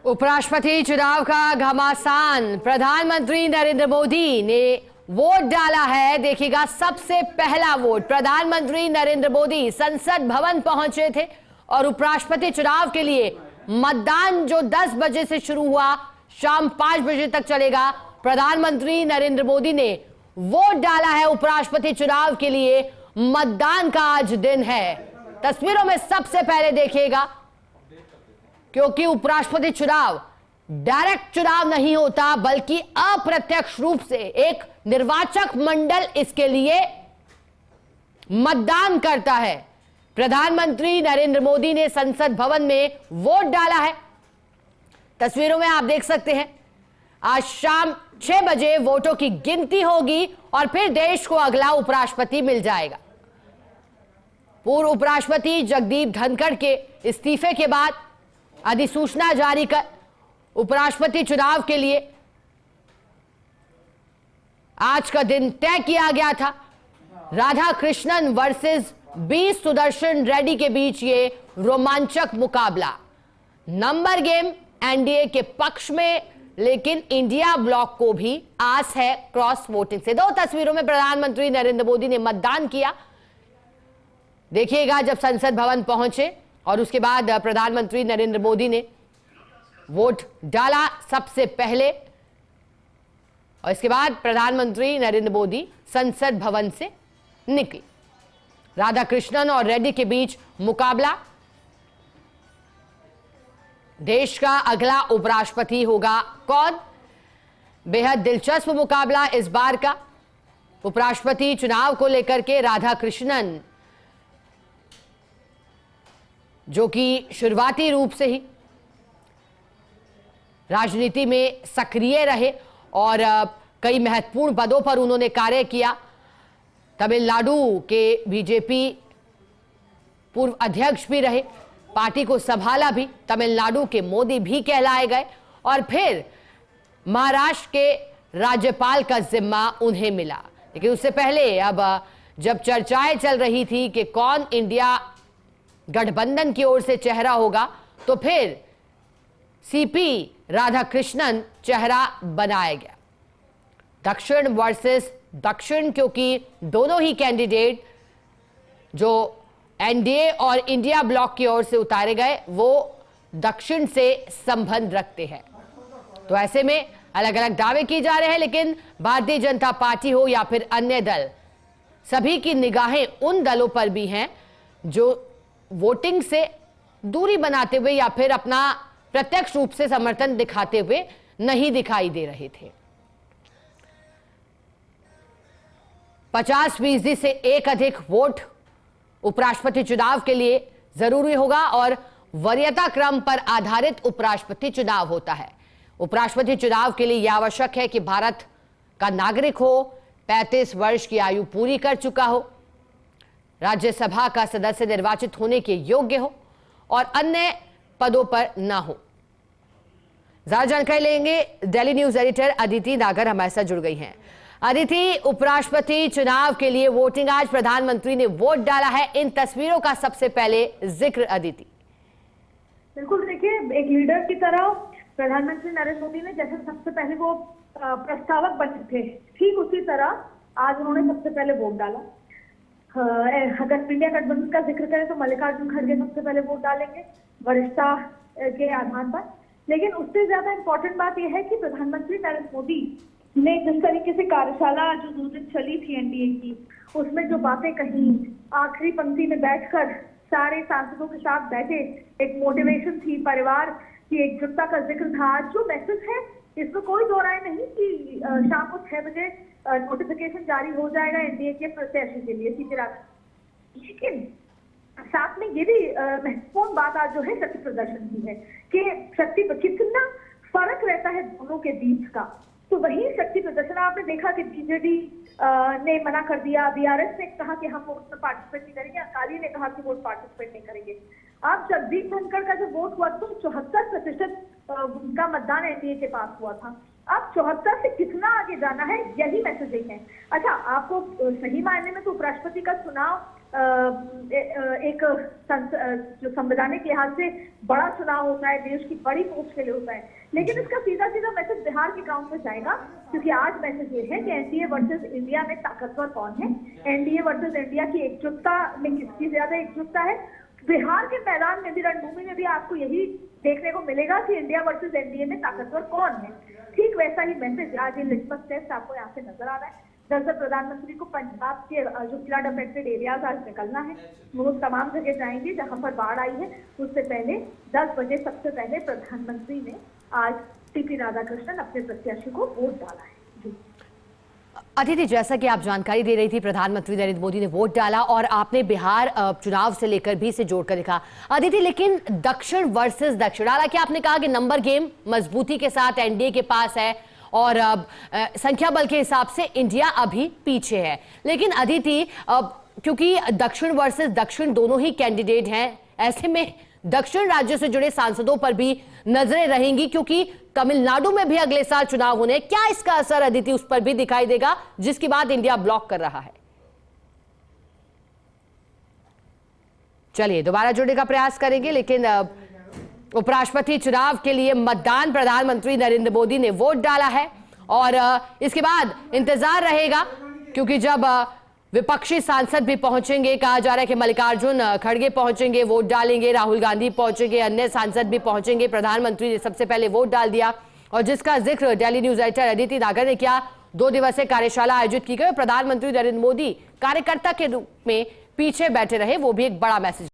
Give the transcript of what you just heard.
उपराष्ट्रपति चुनाव का घमासान, प्रधानमंत्री नरेंद्र मोदी ने वोट डाला है। देखिएगा, सबसे पहला वोट प्रधानमंत्री नरेंद्र मोदी संसद भवन पहुंचे थे और उपराष्ट्रपति चुनाव के लिए मतदान जो 10 बजे से शुरू हुआ, शाम 5 बजे तक चलेगा। प्रधानमंत्री नरेंद्र मोदी ने वोट डाला है उपराष्ट्रपति चुनाव के लिए। मतदान का आज दिन है। तस्वीरों में सबसे पहले देखिएगा, क्योंकि उपराष्ट्रपति चुनाव डायरेक्ट चुनाव नहीं होता, बल्कि अप्रत्यक्ष रूप से एक निर्वाचक मंडल इसके लिए मतदान करता है। प्रधानमंत्री नरेंद्र मोदी ने संसद भवन में वोट डाला है। तस्वीरों में आप देख सकते हैं, आज शाम 6 बजे वोटों की गिनती होगी और फिर देश को अगला उपराष्ट्रपति मिल जाएगा। पूर्व उपराष्ट्रपति जगदीप धनखड़ के इस्तीफे के बाद अधिसूचना जारी कर उपराष्ट्रपति चुनाव के लिए आज का दिन तय किया गया था। राधा कृष्णन वर्सेस बी सुदर्शन रेड्डी के बीच ये रोमांचक मुकाबला। नंबर गेम एनडीए के पक्ष में, लेकिन इंडिया ब्लॉक को भी आस है क्रॉस वोटिंग से। दो तस्वीरों में प्रधानमंत्री नरेंद्र मोदी ने मतदान किया। देखिएगा, जब संसद भवन पहुंचे और उसके बाद प्रधानमंत्री नरेंद्र मोदी ने वोट डाला सबसे पहले, और इसके बाद प्रधानमंत्री नरेंद्र मोदी संसद भवन से निकले। राधा कृष्णन और रेड्डी के बीच मुकाबला। देश का अगला उपराष्ट्रपति होगा कौन? बेहद दिलचस्प मुकाबला इस बार का। उपराष्ट्रपति चुनाव को लेकर के राधा कृष्णन, जो कि शुरुआती रूप से ही राजनीति में सक्रिय रहे और कई महत्वपूर्ण पदों पर उन्होंने कार्य किया। तमिलनाडु के बीजेपी पूर्व अध्यक्ष भी रहे, पार्टी को संभाला भी, तमिलनाडु के मोदी भी कहलाए गए और फिर महाराष्ट्र के राज्यपाल का जिम्मा उन्हें मिला। लेकिन उससे पहले अब जब चर्चाएं चल रही थी कि कौन इंडिया गठबंधन की ओर से चेहरा होगा, तो फिर सीपी राधाकृष्णन चेहरा बनाया गया। दक्षिण वर्सेस दक्षिण, क्योंकि दोनों ही कैंडिडेट जो एनडीए और इंडिया ब्लॉक की ओर से उतारे गए वो दक्षिण से संबंध रखते हैं। तो ऐसे में अलग अलग दावे किए जा रहे हैं, लेकिन भारतीय जनता पार्टी हो या फिर अन्य दल, सभी की निगाहें उन दलों पर भी हैं जो वोटिंग से दूरी बनाते हुए या फिर अपना प्रत्यक्ष रूप से समर्थन दिखाते हुए नहीं दिखाई दे रहे थे। 50% से एक अधिक वोट उपराष्ट्रपति चुनाव के लिए जरूरी होगा और वरीयता क्रम पर आधारित उपराष्ट्रपति चुनाव होता है। उपराष्ट्रपति चुनाव के लिए यह आवश्यक है कि भारत का नागरिक हो, 35 वर्ष की आयु पूरी कर चुका हो, राज्यसभा का सदस्य निर्वाचित होने के योग्य हो और अन्य पदों पर ना हो। ज्यादा जानकारी लेंगे, दिल्ली न्यूज एडिटर अदिति नागर हमारे साथ जुड़ गई हैं। अदिति, उपराष्ट्रपति चुनाव के लिए वोटिंग, आज प्रधानमंत्री ने वोट डाला है, इन तस्वीरों का सबसे पहले जिक्र अदिति। बिल्कुल, देखिए, एक लीडर की तरह प्रधानमंत्री नरेंद्र मोदी ने जैसे सबसे पहले वो प्रस्तावक बने थे, ठीक उसी तरह आज उन्होंने सबसे पहले वोट डाला। अगर इंडिया गठबंधन का जिक्र करें तो मल्लिकार्जुन खड़गे सबसे पहले वोट डालेंगे वरिष्ठता के आधार पर। लेकिन उससे ज्यादा इंपॉर्टेंट बात यह है कि प्रधानमंत्री नरेंद्र मोदी ने जिस तरीके से कार्यशाला जो 2 दिन चली थी एनडीए की, उसमें जो बातें कही, आखिरी पंक्ति में बैठकर सारे सांसदों के साथ बैठे, एक मोटिवेशन थी, परिवार की एकजुटता का जिक्र था। जो मैसेज है इसमें कोई दो राय नहीं कि शाम को 6 बजे नोटिफिकेशन जारी हो जाएगा एनडीए के प्रत्याशी के लिए सीधे रास्ते। लेकिन साथ में ये भी महत्वपूर्ण बात आज जो है शक्ति प्रदर्शन की है कि शक्ति कितना फर्क रहता है दोनों के बीच का। तो वही शक्ति प्रदर्शन आपने देखा कि बीजेडी ने मना कर दिया, बीआरएस ने कहा कि हम वोट में पार्टिसिपेट नहीं करेंगे, अकाली ने कहा कि वोट पार्टिसिपेट नहीं करेंगे। अब जगदीप धनखड़ का जो वोट हुआ तो 74% का मतदान एनडीए के पास हुआ था। अब 74 से कितना आगे जाना है, यही मैसेजिंग है। अच्छा, आपको सही मायने में तो उपराष्ट्रपति का चुनाव एक जो संवैधानिक लिहाज से बड़ा चुनाव होता है, देश की बड़ी पोस्ट के लिए होता है, लेकिन इसका सीधा सीधा मैसेज बिहार के गांव में जाएगा, क्योंकि आज मैसेज ये है कि एनडीए वर्सेस इंडिया में ताकतवर कौन है, एनडीए वर्सेस इंडिया की एकजुटता में किसकी ज्यादा एकजुटता है। बिहार के मैदान में भी, रणभूमि में भी आपको यही देखने को मिलेगा कि इंडिया वर्सेस एनडीए में ताकतवर कौन है। ठीक वैसा ही मैसेज आज ये लिटमस टेस्ट आपको यहाँ से नजर आ रहा है। दरअसल प्रधानमंत्री को पंजाब के जो फ्लड अफेक्टेड एरियाज आज निकलना है, वो तमाम जगह जाएंगे जहां पर बाढ़ आई है। उससे पहले 10 बजे सबसे पहले प्रधानमंत्री ने आज टीपी राधाकृष्णन अपने प्रत्याशी को वोट डाला है। जी अदिति, जैसा कि आप जानकारी दे रही थी, प्रधानमंत्री नरेंद्र मोदी ने वोट डाला और आपने बिहार चुनाव से लेकर भी इसे जोड़कर लिखा। अदिति, लेकिन दक्षिण वर्सेस दक्षिण, हालांकि आपने कहा कि नंबर गेम मजबूती के साथ एनडीए के पास है और संख्या बल के हिसाब से इंडिया अभी पीछे है, लेकिन अदिति क्योंकि दक्षिण वर्सेस दक्षिण दोनों ही कैंडिडेट हैं, ऐसे में दक्षिण राज्यों से जुड़े सांसदों पर भी नजरें रहेंगी, क्योंकि तमिलनाडु में भी अगले साल चुनाव होने। क्या इसका असर अदिति उस पर भी दिखाई देगा जिसकी बात इंडिया ब्लॉक कर रहा है? चलिए दोबारा जुड़ने का प्रयास करेंगे, लेकिन उपराष्ट्रपति चुनाव के लिए मतदान, प्रधानमंत्री नरेंद्र मोदी ने वोट डाला है और इसके बाद इंतजार रहेगा, क्योंकि जब विपक्षी सांसद भी पहुंचेंगे, कहा जा रहा है कि मल्लिकार्जुन खड़गे पहुंचेंगे, वोट डालेंगे, राहुल गांधी पहुंचेंगे, अन्य सांसद भी पहुंचेंगे। प्रधानमंत्री ने सबसे पहले वोट डाल दिया और जिसका जिक्र डेली न्यूज एडिटर अदिति नागर ने किया। 2 दिवसीय कार्यशाला आयोजित की गई। प्रधानमंत्री नरेंद्र मोदी कार्यकर्ता के रूप में पीछे बैठे रहे, वो भी एक बड़ा मैसेज